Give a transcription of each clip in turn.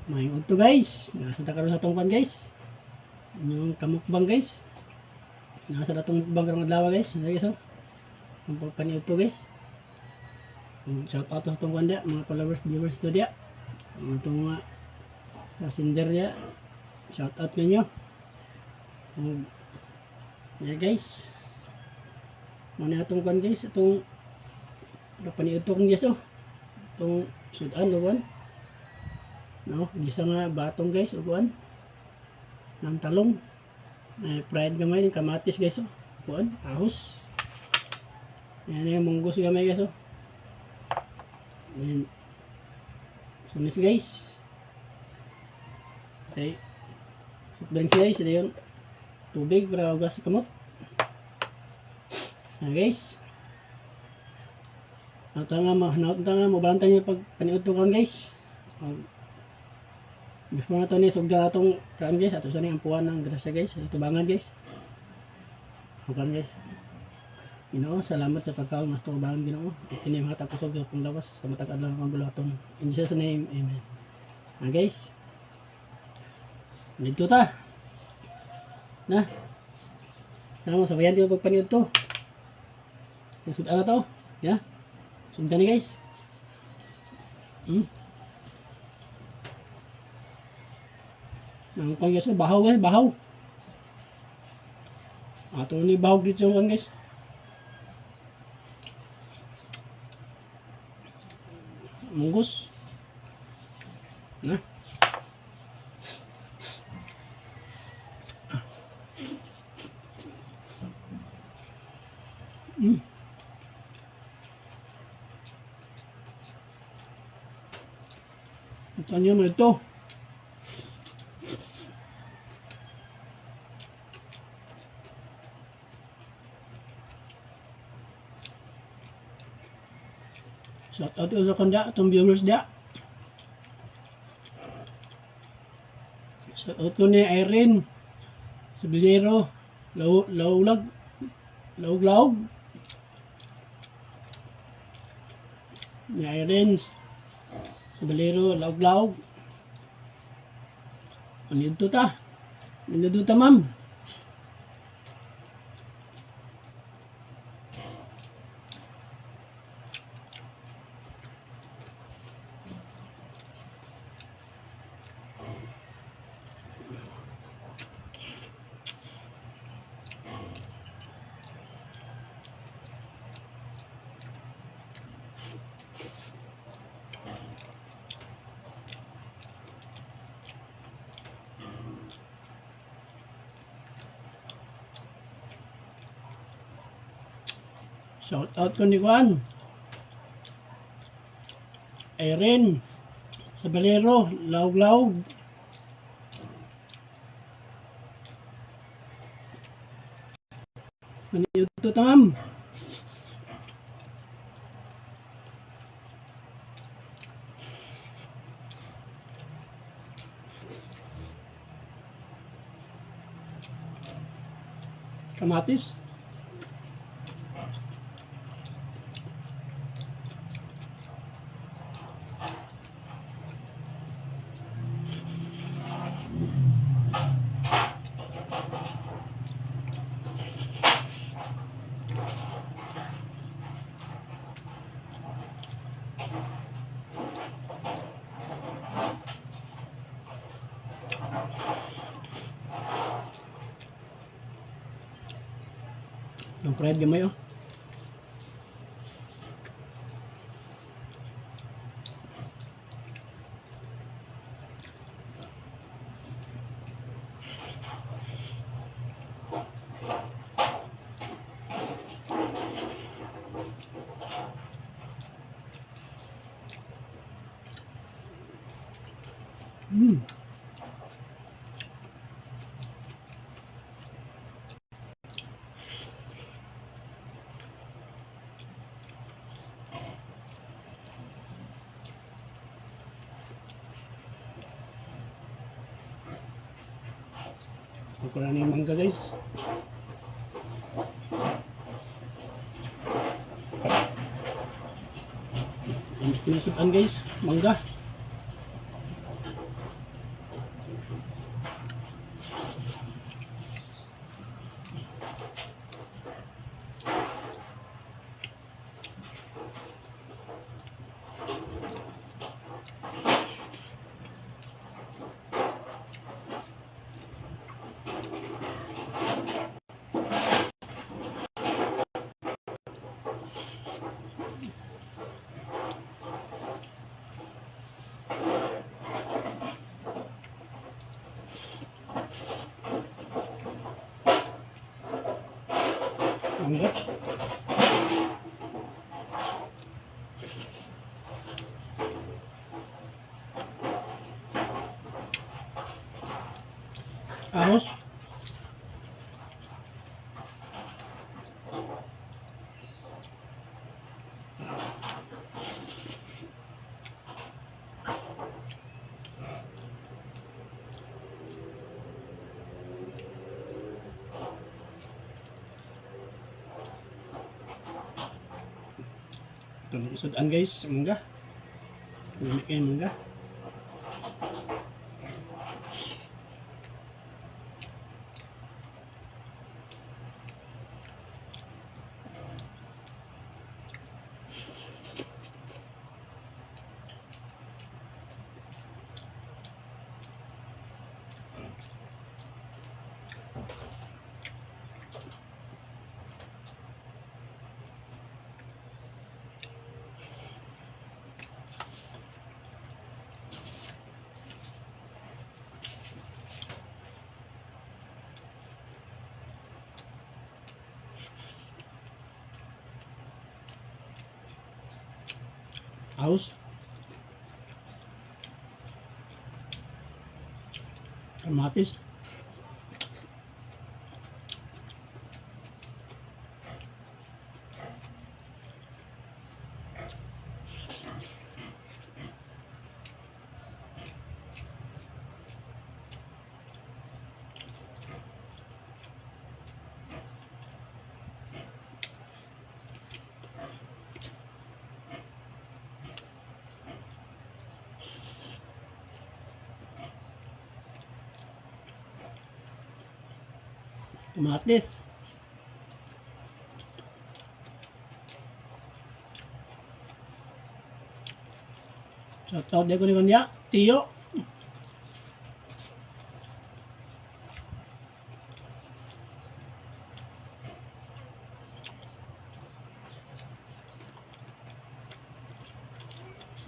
May udto guys. Nasa takaro sa tong pan guys. Yung kamukbang guys. Nasa datong mukbang karong adlaw guys. Guys oh. Ang pagpani udto guys. Shout out sa tong kanda mga followers viewers to dia. Mga tong mga sa Cinder dia. Shout out ninyo. Yeah guys. Muna atong kan guys itong pagpani udto kong guys oh. Itong sudan oh no, gisa nga batong guys, upuan ng talong fried gamay ng kamatis guys, upuan, ahos yan yung munggos gamay guys then sunis guys okay sukdan siya guys, yun tubig para ugas sa kamot guys natanga mabalantay nyo pag paniutukan guys before na ito ni sugda na itong kaan guys ato sa ni ampuan ng grasya guys tubangan guys bukan guys Ginoo salamat sa pagkaon mas tubangan Ginoo kini mga tapusog sa panglawas sa matag adlaw ng bulaton in Jesus name amen guys dito ta na mo sabayan din pagpaniud to sugda na to ya sugda ni guys ang kong guys, bahaw guys, bahaw. Ato ni bahaw dito yung guys. Munggus. Nah. Ito nyo na ito. Shout out sa kanda, itong viewers dia. Shout out ko ni Irene Sabilero, Laulag, ni Irene Sabilero, Lauglaug. Ano ito ta? Ano ito ta ma'am? Shout out ko ni Juan Irene Sabalero, Lauglaug. Ano ito tamam? Kamatis. Ang fried gamay oh. Wala na yung mangga guys. Pinasukan guys, mangga. Mangga. Ahos. Ito na isudan guys, mangga. Lamig kayo mangga. Ahos. Kamatis. Kamatis. Shoutout din ko ni Kanya. Tiyo.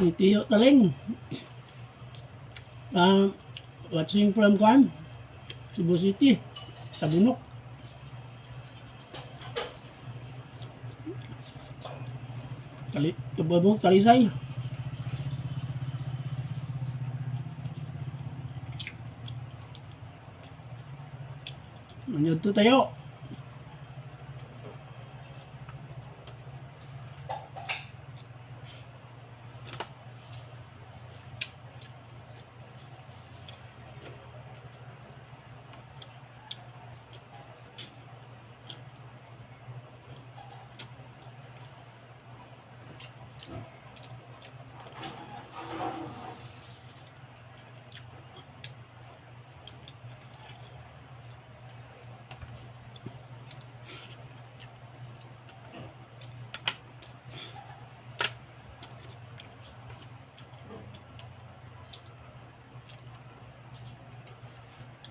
Ni Tiyo Taling. Watching from Kwan. Cebu City. Sa Bunok. Tubabog, Talisay. Manyod to tayo.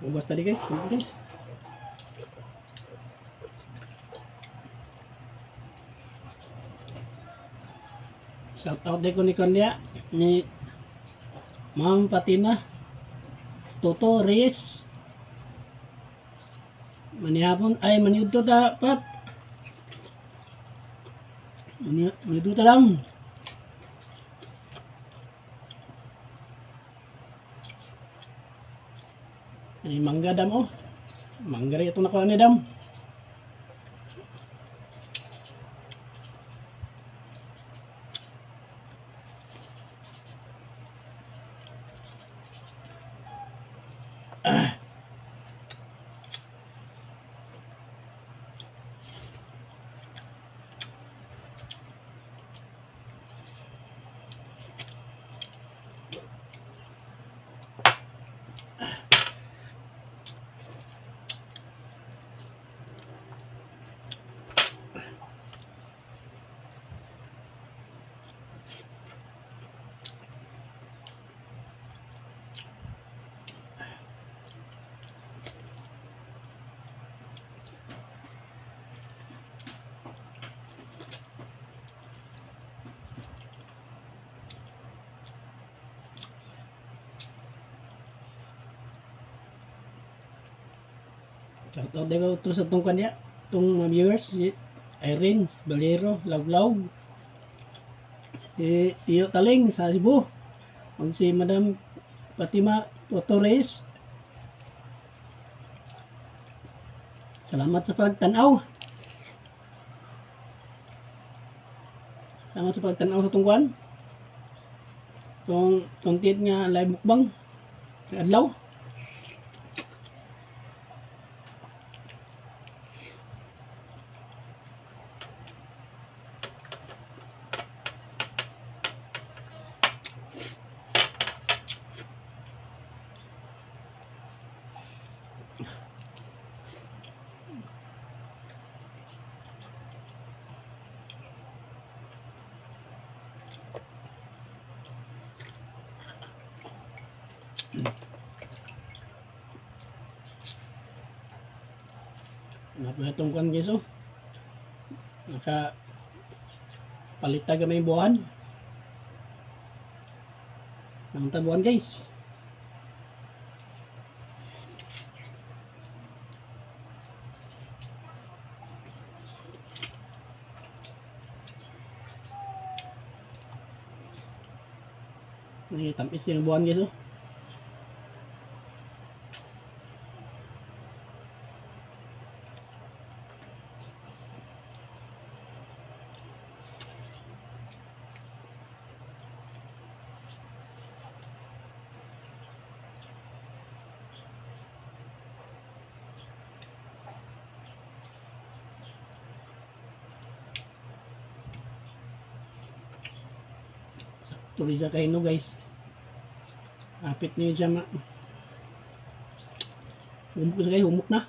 Ugas tadi guys, guys. Shout out din ko ni Kanya, ni Ma'am Fatima, Toto Reyes. Manihapon, ay maniud to dapat. Maniud to lang. Ay, mangga dam oh. Mangga rin itong nakuha ni dam. Shoutout din ko to sa itong kanya, itong mga viewers, si Irene Balero, Laglaw, si Tio Taling sa Cebu, ug si Madam Fatima Torres. Salamat sa pagtanaw. Salamat sa pagtanaw sa tungkuan. Itong content nga live mukbang sa adlaw. Napatong kan guys oh. Naka palita gamay buwan. Nang tabuan guys. Ini tampis yung buwan guys oh. Tuloy sa kaino guys. Apit niyo siya ma. Humuk sa kayo, humuk na.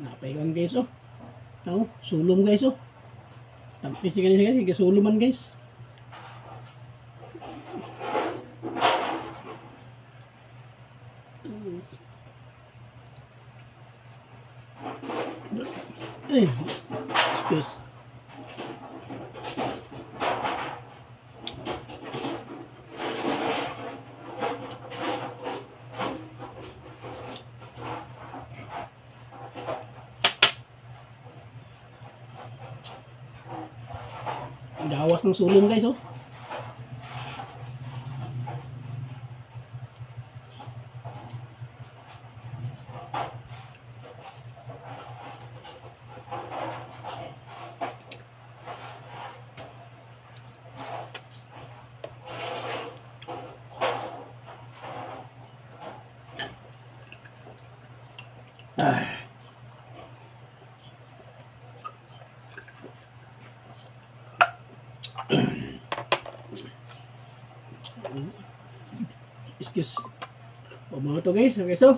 Napaiwan guys oh. No, sulom guys oh. Tampis ni guys, sige suluman guys. Eh, excuse. Gawas ng sulong guys oh. Excuse. O mga to guys, okay so.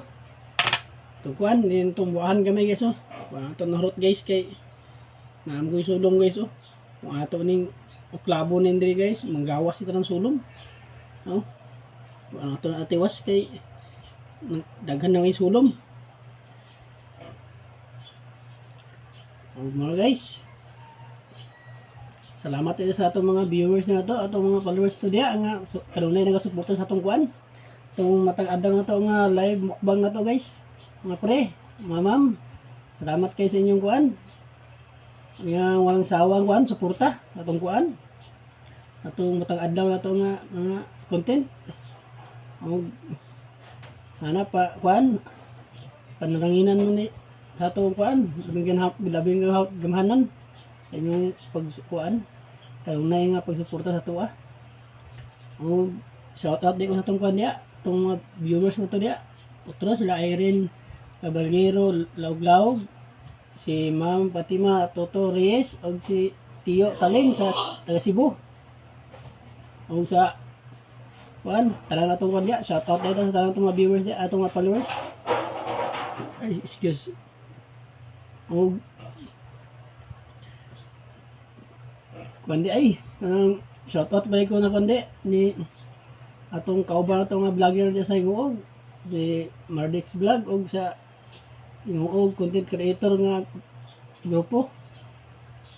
Tukuan, din tumbuhan kami guys oh. Mga to narot guys kay naamgoy sulong guys oh. Mga to ning uklabo nindri guys, manggawas ito ng sulong. No? Mga to na atiwas kay daghan na may sulong. O mga guys. Salamat tayo sa atong mga viewers na to, atong mga followers to diya nga kanunay nagasuporta sa atong kuan. Itong matag adang na to nga live mukbang na to guys. Mga pre, mga ma'am, Salamat kayo sa inyong kuan. Yang walang sawang kuan suporta atong kuan. Atong matang adlaw na to nga mga content. Og sana pa kuan panalanginan mo ni sa atong kuan, labing gamahanan sa inyong pagkuan. Kanunay nga pagsuporta sa tuwa. O shout out din ko sa itong kuan niya, itong mga viewers na to niya. Otro sila Irene Caballero Laug-Laug, si Ma'am Fatima Toto Reyes, o si Tio Taling sa taga Cebu. O sa kuan, tanan na itong kuan niya, shout out din sa tanan itong mga viewers niya, atong mga followers. Ay, excuse. O kundi ay shout out ba ko na kundi ni atong kauban atong nga vlogger diya sa Hinguog, si Mardix Vlog, og sa Hinguog content creator nga grupo,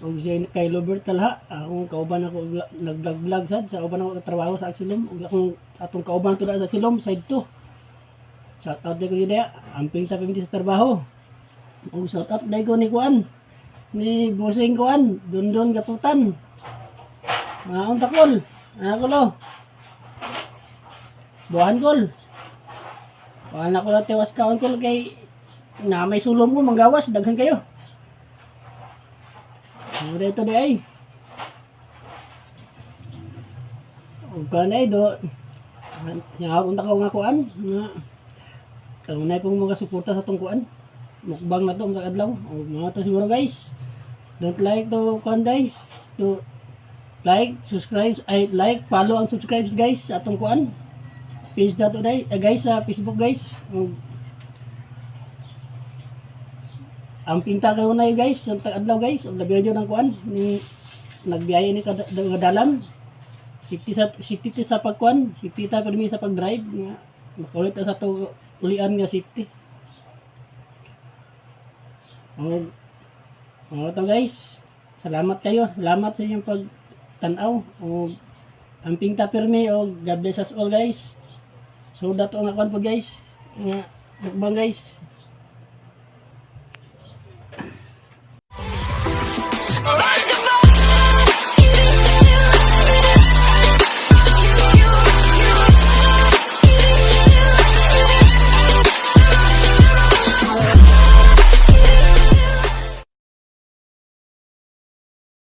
og si kay Robert Talha. Akong kauban ako nag-vlog sad sa kauban ako trabaho sa Axilom, og akong atong kauban to sa Axilom side 2. Shout out din ko diya, amping tapim sa trabaho. Og shout out dai ko ni kuan ni Bossing kuan Dondon Gaputan. Ang takol, kulo. Buhan kol. Buhan ako na tewas kaon kol kay na may sulom ko manggawas, daghan kayo. Ano dito di ay. O kanay do. Yang ako nga kuan nga kanunay pong mga suporta sa tong kuan. Mukbang na to sa adlaw. O mga to siguro guys. Don't like to kuan guys. To like, subscribe, like, follow ang subscribe guys sa atong kuan. Page na to guys sa Facebook guys. Ang pinta kayo na guys, sa adlaw guys, og labi ng kuan ni nagbiyahe ni kadadalan. Safety sa pagkuan, safety ta permi sa pagdrive nga makulit sa to ulian nga safety. To guys. Salamat kayo, salamat sa inyong pagtanaw. O amping ta permi o God bless us all guys. So dato nga kuan po guys. Nga mukbang guys.